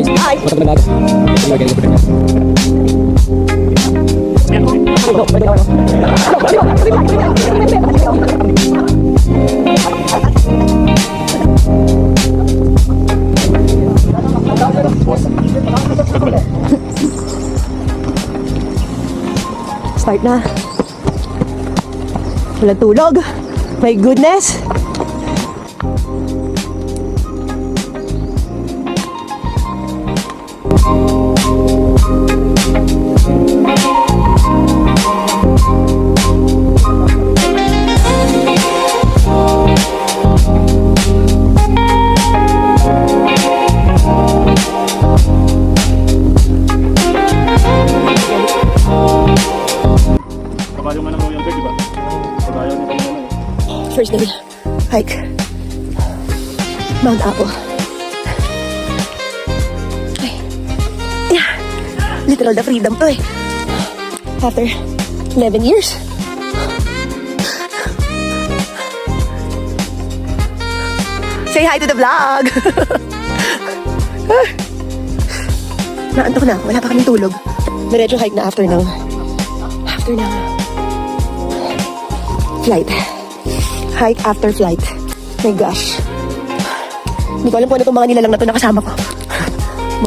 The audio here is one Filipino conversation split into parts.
guys. Hi. What's up na natin? Anyway, ganyan po rin. Start na. Walang tulog. My goodness. Kabayo man ang Royal Bird, di ba? Kabayo ni Panginoon. First day. Hike. Mount Apo. Ay. Yeah. Literal the freedom to eh. After 11 years. Say hi to the vlog! Naantok na. Wala pa kaming tulog. Diretso hike na after ng flight. Hike after flight. My gosh. Hindi ko alam kung ano itong mga nilalang na ito nakasama ko.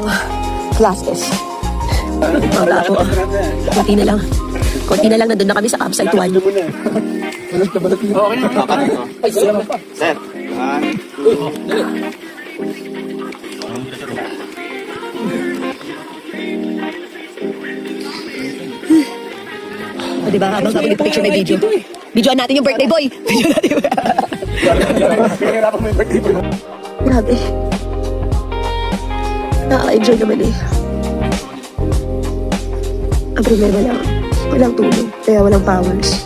Mga classes. Mga tapo. Konti na lang nandun na kami sa campsite 1. Sir. O diba, habang picture may video. Videoan natin yung birthday boy. Videoan natin yung... Grabe. Nakaka-enjoy naman eh. Ang problema lang, walang tulog. Kaya walang powers.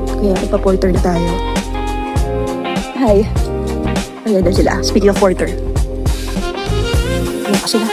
Kaya ipa-porter na tayo. Hi. Ayan na sila. Speaking of porter. Ayan pa sila.